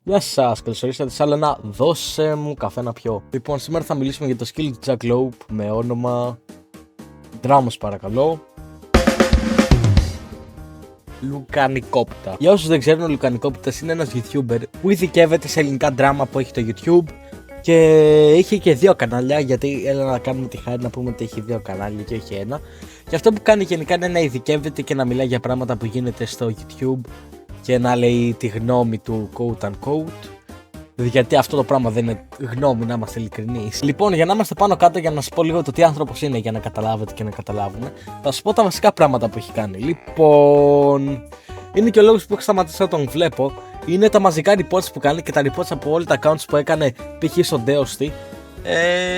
Γεια σας, καλώς ορίσατε σε άλλο ένα δώσε μου καφέ να πιω. Λοιπόν, σήμερα θα μιλήσουμε για το skill του Jack Lope με όνομα Dramos παρακαλώ. Λουκανικόπιτα. Για όσους δεν ξέρουν, ο Λουκανικόπιτας είναι ένας YouTuber που ειδικεύεται σε ελληνικά δράμα που έχει το YouTube και είχε και δύο κανάλια, γιατί έλα να κάνουμε τη χάρη να πούμε ότι έχει δύο κανάλια και όχι ένα. Και αυτό που κάνει γενικά είναι να ειδικεύεται και να μιλάει για πράγματα που γίνεται στο YouTube και να λέει τη γνώμη του quote unquote. Γιατί αυτό το πράγμα δεν είναι γνώμη, να είμαστε ειλικρινείς. Λοιπόν, για να είμαστε πάνω κάτω, για να σας πω λίγο το τι άνθρωπος είναι, για να καταλάβετε και να καταλάβουμε, θα σας πω τα βασικά πράγματα που έχει κάνει. Λοιπόν, είναι και ο λόγος που έχω σταματήσει να τον βλέπω. Είναι τα μαζικά reports που κάνει και τα reports από όλα τα accounts που έκανε π.χ. στον Deosty.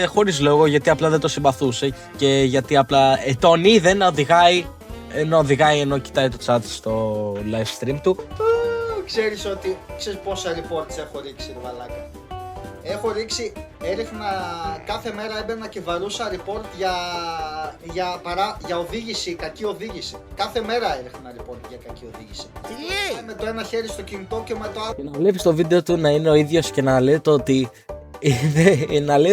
Χωρίς λόγο, γιατί απλά δεν το συμπαθούσε και γιατί απλά τον είδε να οδηγάει ενώ κοιτάει το chat στο live stream του. Ξέρεις πόσα reports έχω ρίξει, ρε βαλάκα. Έχω ρίξει, κάθε μέρα έμπαινα και βαρούσα report για οδήγηση, κακή οδήγηση. Κάθε μέρα έριχνα report για κακή οδήγηση. Τι λέει? Με το ένα χέρι στο κινητό και με το άλλο. Και να βλέπεις το βίντεο του να είναι ο ίδιος και να λέει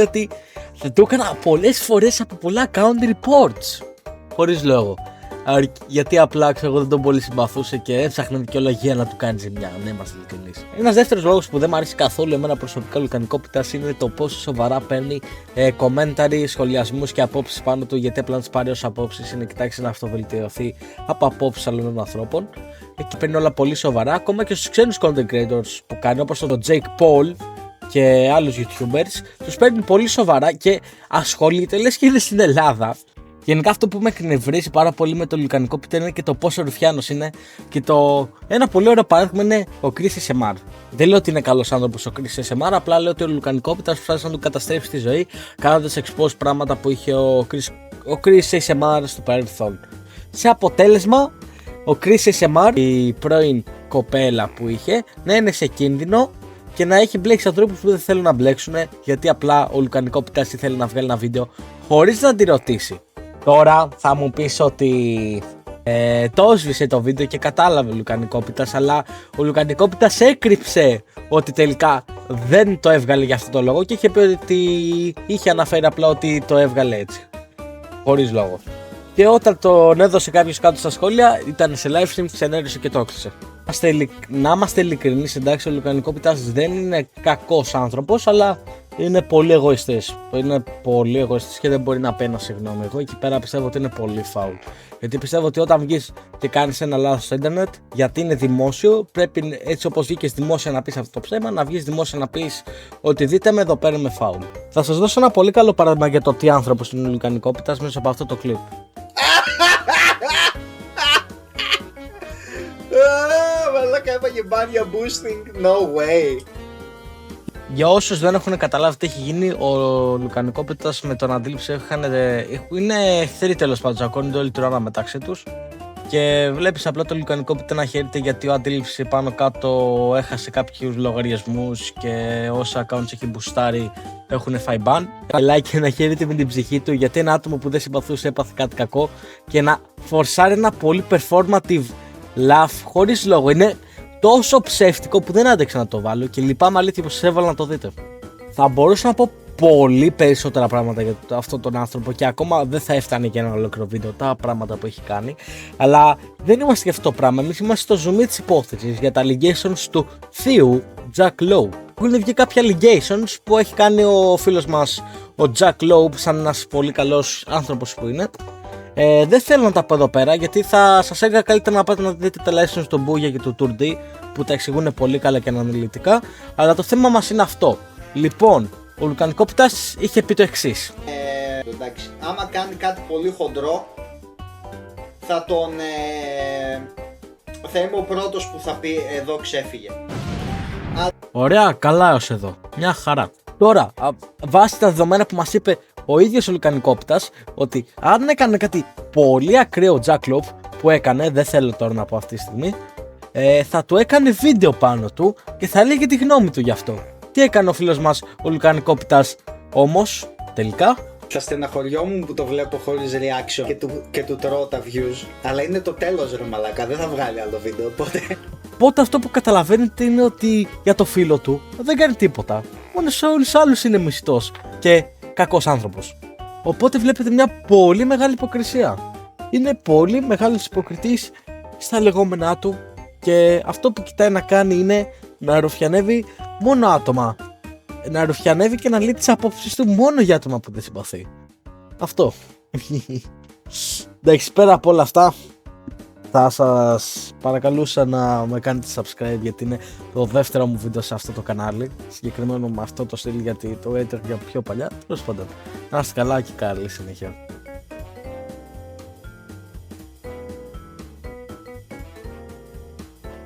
ότι θα το έκανα πολλές φορές από πολλά account reports. Χωρίς λόγο. Γιατί απλά ξέρω εγώ δεν τον πολύ συμπαθούσε και έψαχνε δικαιολογία να του κάνει ζημιά. Να είμαστε ειλικρινείς. Ένας δεύτερος λόγος που δεν μου αρέσει καθόλου εμένα προσωπικά ο Λουκανικόπιτας είναι το πόσο σοβαρά παίρνει commentary, σχολιασμούς και απόψεις πάνω του. Γιατί απλά να τις πάρει ως απόψεις είναι κοιτάξει να αυτοβελτιωθεί από απόψεις άλλων ανθρώπων. Εκεί παίρνει όλα πολύ σοβαρά. Ακόμα και στους ξένους content creators που κάνει, όπως τον Jake Paul και άλλους YouTubers, τους παίρνει πολύ σοβαρά και ασχολείται λες και είναι στην Ελλάδα. Γενικά αυτό που με εκνευρίζει πάρα πολύ με το Λουκανικόπιτα είναι και το πόσο ρουφιάνος είναι και ένα πολύ ωραίο παράδειγμα είναι ο Chris ASMR. Δεν λέω ότι είναι καλός άνθρωπος ο Chris ASMR, απλά λέω ότι ο Λουκανικόπιτας προσπάθησε να του καταστρέψει τη ζωή κάνοντας expose πράγματα που είχε ο Chris ASMR στο παρελθόν. Σε αποτέλεσμα, ο Chris ASMR, η πρώην κοπέλα που είχε, να είναι σε κίνδυνο και να έχει μπλέξει ανθρώπους που δεν θέλουν να μπλέξουν, γιατί απλά ο Λουκανικόπιτας θέλει να βγάλει ένα βίντεο χωρίς να τη ρωτήσει. Τώρα θα μου πεις ότι το έσβησε το βίντεο και κατάλαβε ο Λουκανικόπιτας, αλλά ο Λουκανικόπιτας έκρυψε ότι τελικά δεν το έβγαλε για αυτό το λόγο και είχε πει ότι είχε αναφέρει απλά ότι το έβγαλε έτσι, χωρίς λόγο. Και όταν τον έδωσε κάποιος κάτω στα σχόλια, ήταν σε live stream, ξενέρισε και το έκλεισε. Να είμαστε ειλικρινείς, εντάξει, ο Λουκανικόπιτας δεν είναι κακός άνθρωπος, αλλά είναι πολύ εγωιστής. Είναι πολύ εγωιστής και δεν μπορεί να παίρνει συγγνώμη. Εγώ εκεί πέρα πιστεύω ότι είναι πολύ φάουλ. Γιατί πιστεύω ότι όταν βγεις και κάνεις ένα λάθος στο ίντερνετ, γιατί είναι δημόσιο, πρέπει έτσι όπως βγήκες δημόσια να πεις αυτό το ψέμα, να βγεις δημόσια να πεις ότι δείτε με εδώ πέρα με φάουλ. Θα σας δώσω ένα πολύ καλό παράδειγμα για το τι άνθρωπος είναι ο Λουκανικόπιτας μέσα από αυτό το κλιπ. Μαλάκα, έπαγε μπάνια boosting, no way. Για όσους δεν έχουν καταλάβει τι έχει γίνει, ο Λουκανικόπιτας με τον Αντίληψη είναι εχθροί τέλος πάντων, τσακώνονται όλη την ώρα μεταξύ τους. Και βλέπεις απλά το Λουκανικόπιτα να χαίρεται γιατί ο Αντίληψη πάνω κάτω έχασε κάποιους λογαριασμούς και όσα accounts έχει μπουστάρει έχουν φάει ban. Αλλά και να χαίρεται με την ψυχή του γιατί ένα άτομο που δεν συμπαθούσε έπαθε κάτι κακό και να φορσάρει ένα πολύ performative laugh χωρίς λόγο. Είναι τόσο ψεύτικο που δεν άντεξα να το βάλω και λυπάμαι αλήθεια που σας έβαλα να το δείτε. Θα μπορούσα να πω πολύ περισσότερα πράγματα για αυτόν τον άνθρωπο και ακόμα δεν θα έφτανε για ένα ολόκληρο βίντεο τα πράγματα που έχει κάνει, αλλά δεν είμαστε για αυτό το πράγμα. Εμείς είμαστε στο zoom της υπόθεσης για τα allegations του θείου Jack Lope. Έχουν βγει κάποια allegations που έχει κάνει ο φίλος μας ο Jack Lope σαν ένας πολύ καλός άνθρωπος που είναι. Δεν θέλω να τα πω εδώ πέρα γιατί θα σας έλεγα καλύτερα να πάτε να δείτε τα live streams του Μπούγια και του Tour D που τα εξηγούν πολύ καλά και αναλυτικά, αλλά το θέμα μας είναι αυτό. Λοιπόν, ο Λουκανικόπιτας είχε πει το εξής. Εντάξει, άμα κάνει κάτι πολύ χοντρό θα είμαι ο πρώτος που θα πει εδώ ξέφυγε. Ωραία, καλά έως εδώ, μια χαρά. Τώρα, βάσει τα δεδομένα που μας είπε ο ίδιος ο Λουκανικόπιτας, ότι αν έκανε κάτι πολύ ακραίο Jack Lope που έκανε, δεν θέλω τώρα να πω αυτή τη στιγμή, θα του έκανε βίντεο πάνω του και θα έλεγε τη γνώμη του γι' αυτό. Τι έκανε ο φίλος μας ο Λουκανικόπιτας όμως, τελικά? Θα στεναχωριόμουν που το βλέπω χωρίς reaction και του τρώω τα views, αλλά είναι το τέλος ρε μαλάκα, δεν θα βγάλει άλλο βίντεο, οπότε Οπότε αυτό που καταλαβαίνετε είναι ότι για το φίλο του δεν κάνει τίποτα. Μόνο σε όλους άλλους είναι μισθός και κακός άνθρωπος. Οπότε βλέπετε μια πολύ μεγάλη υποκρισία. Είναι πολύ μεγάλος υποκριτής στα λεγόμενά του και αυτό που κοιτάει να κάνει είναι να ρουφιανεύει μόνο άτομα. Να ρουφιανεύει και να λέει τις απόψεις του μόνο για άτομα που δεν συμπαθεί. Αυτό. Εντάξει, πέρα από όλα αυτά, θα σας παρακαλούσα να με κάνετε subscribe γιατί είναι το δεύτερο μου βίντεο σε αυτό το κανάλι. Συγκεκριμένο με αυτό το στυλ γιατί το έτρεχε πιο παλιά. Τέλος πάντων, να είστε καλά και καλή συνέχεια.